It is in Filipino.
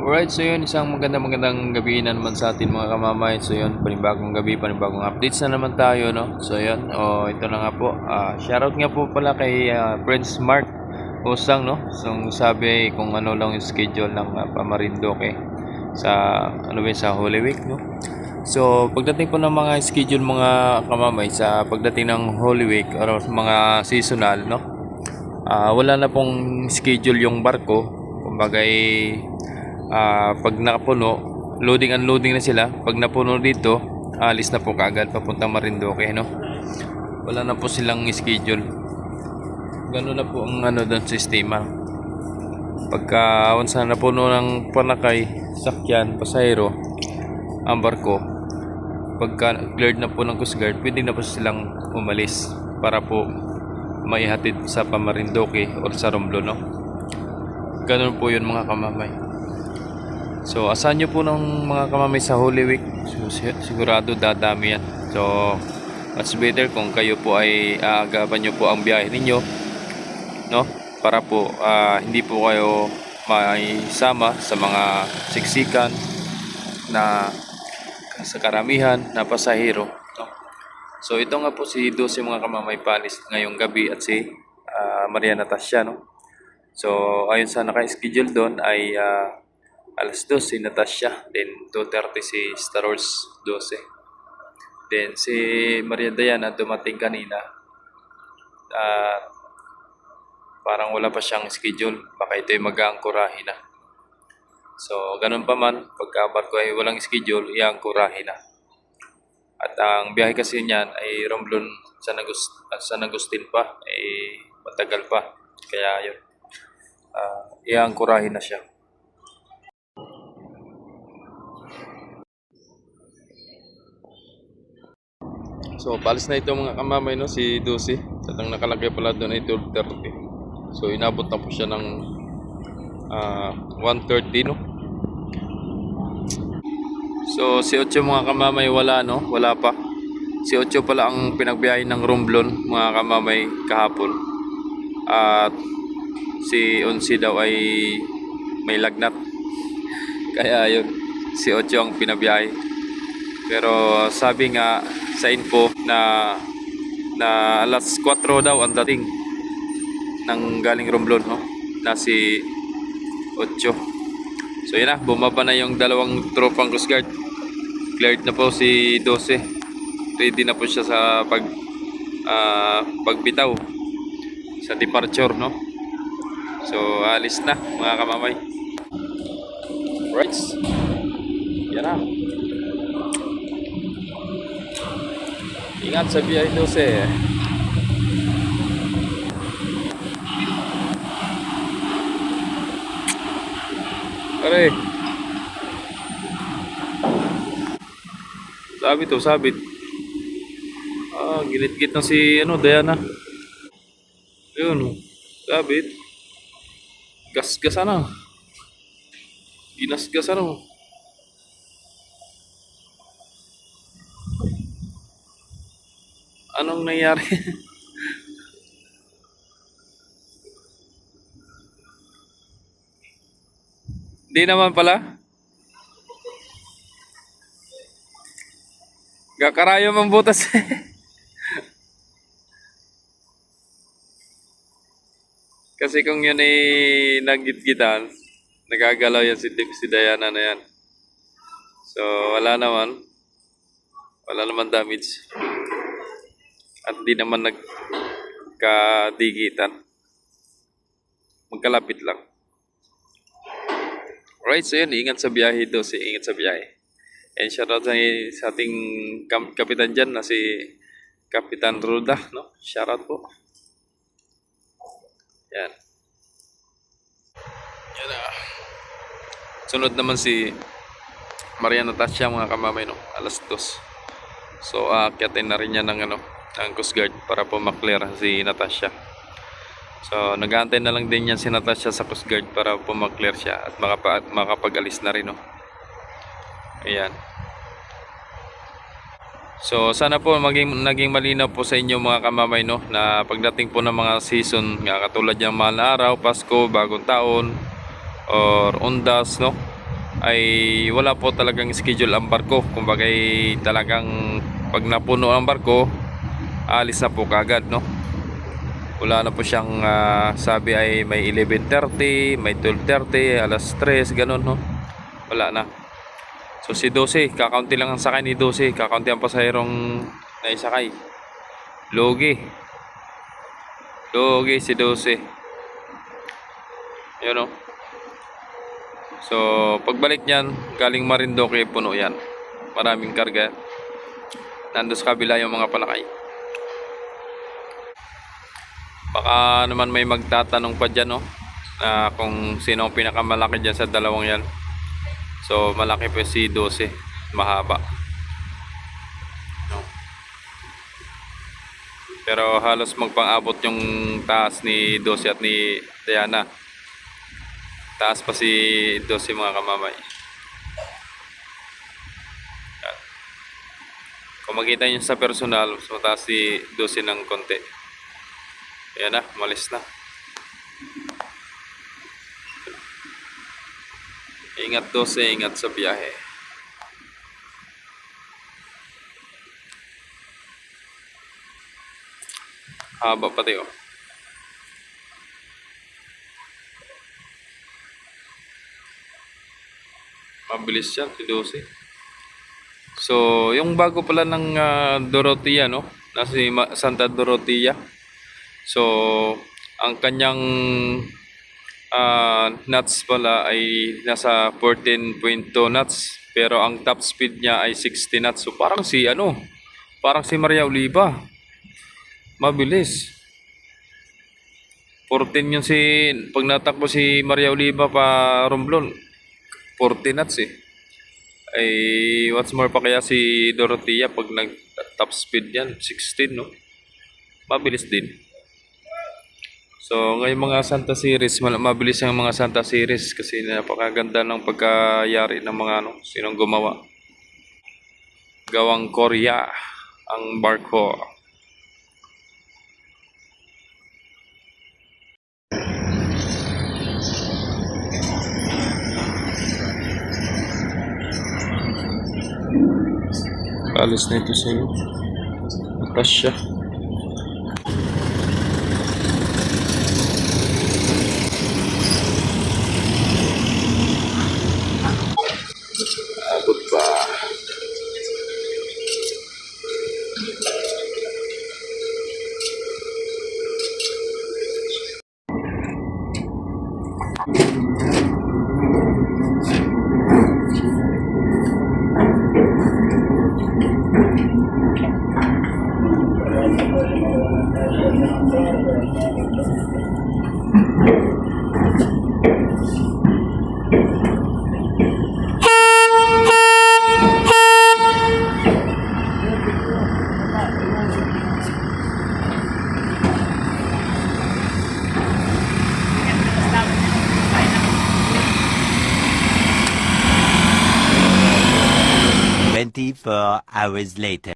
Alright, so yun, isang magandang gabi na naman sa atin mga kamamay. So yun, panibagong gabi, panibagong updates na naman tayo, no? So yun, ito na nga po. Shoutout nga po pala kay Prince Mark Usang, no? So sabi kung ano lang yung schedule ng Pamarindoque sa, ano ba yun, sa Holy Week, no? So pagdating po ng mga schedule mga kamamay sa pagdating ng Holy Week or mga seasonal, no? Wala na pong schedule yung barko. Kumbagay, pag nakapuno, loading unloading na sila. Pag napuno dito, alis na po kaagad papuntang Marindoque, no? Wala na po silang schedule. Gano'n na po ang ano doon sistema. Pagka once na napuno ng panakay, sakyan, pasahero, ang barko, pagka cleared na po ng Coast Guard, pwede na po silang umalis para po maihatid sa Pamarindoque or sa Romblon, no? Ganun po yun mga kamamay. So asahan nyo po ng mga kamamay sa Holy Week. So, sigurado dadami yan. So much better kung kayo po ay aagapan nyo po ang biyahe ninyo, no? Para po hindi po kayo maisama sa mga siksikan na sa karamihan na pasahero, no? So ito nga po si 12 mga kamamay palis ngayong gabi at si Maria Natasha, no? So ayon sa naka-schedule doon ay alas 2 si Natasha, then 2:30 si Star Wars 12. Then si Maria Diana dumating kanina. Parang wala pa siyang schedule, baka ito'y mag-aangkorahe na. So ganun pa man, pagka barko ay walang schedule, iangkorahe na. At ang biyahe kasi niyan ay Romblon San Agustin pa, ay matagal pa. Kaya yun, iangkorahe na siya. So paalis na ito mga kamamay, no, si Dusi. At ang nakalagay pala doon ay 12:30. So inabot na po siya ng 1:30, no. So si Ocho mga kamamay wala, no, wala pa. Si Ocho pala ang pinagbiyahe ng Romblon mga kamamay kahapon. At si Onsi daw ay may lagnat. Kaya yun, si Ocho ang pinabiyahe. Pero sabi nga sa info na alas 4 daw ang dating ng galing Romblon, no, na si Ocho. So yun na, bumaba na yung dalawang tropang Coast Guard. Cleared na po si 12. Ready na po siya sa pagbitaw sa departure, no. So alis na mga kamamay. Right, yan na. Ingat sa biyahe 12. Pare. Sabit. Ginit-git na si Diana. Yun, sabit. Gas-gas na. Ginas-gas na. Anong nangyari? Di naman pala. Gakarayo mang butas. Kasi kung yun ay naggit-gitan, nagagalaw yan si Diana na yan. So wala naman damage. At di naman nagkadigitan. Magkalapit lang. Alright, so yun, ingat sa biyahe ito, ingat sa biyahe. And shoutout sa ating kapitan dyan na si Kapitan Ruda, no? Shoutout po. Yan. Yan na. Sunod naman si Maria Natasha mga kamamay, no? Alas 2. So akyatin na rin niya ng ang Coast Guard para po maklear si Natasha. So nag-aantay na lang din yan si Natasha sa Coast Guard para po maklear siya at makapag-alis na rin, no? Ayan. So sana po naging malinaw po sa inyo mga kamamay, no, na pagdating po ng mga season nga katulad ng mahal na araw, Pasko, Bagong Taon or Undas, no, ay wala po talagang schedule ang barko. Kumbaga talagang pag napuno ang barko, alis na po kagad, no? Wala na po siyang sabi ay may 11:30, may 12:30, alas 3, ganun, no? Wala na. So si 12, kakaunti lang ang sakay ni 12, kakaunti ang pasahirong naisakay. Logi. Logi si 12. Yun, no? So pagbalik niyan, galing Marinduque, puno yan. Maraming karga. Nandun sa kabila yung mga palakay. Baka naman may magtatanong pa dyan, no? Na kung sino ang pinakamalaki dyan sa dalawang yan. So malaki pa si 12, mahaba, no? Pero halos magpang-abot yung taas ni 12 at ni Diana. Taas pa si 12, mga kamamay. Yan. Kung makita nyo sa personal, mas mataas si 12 ng konti. Ayan na, malis na. Ingat 12, ingat sa biyahe. Haba pati, oh. Mabilis yan, si 12. So, yung bago pala ng Dorotea, no? Nasa Santa Dorotea. So, ang kanyang knots pala ay nasa 14.2 knots, pero ang top speed niya ay 60 knots. So parang si Maria Oliva, mabilis. 14 yun pag natakbo si Maria Oliva pa Romblon, 40 knots eh. Ay what's more pa kaya si Dorotea pag nag top speed yan, 16, no? Mabilis din. So ngayong mga Santa Series, mabilis ang mga Santa Series kasi napakaganda ng pagkayari ng mga sinong gumawa. Gawang Korea ang barko. Alis na ito sa'yo. Atas siya. Abot pa. Four hours later.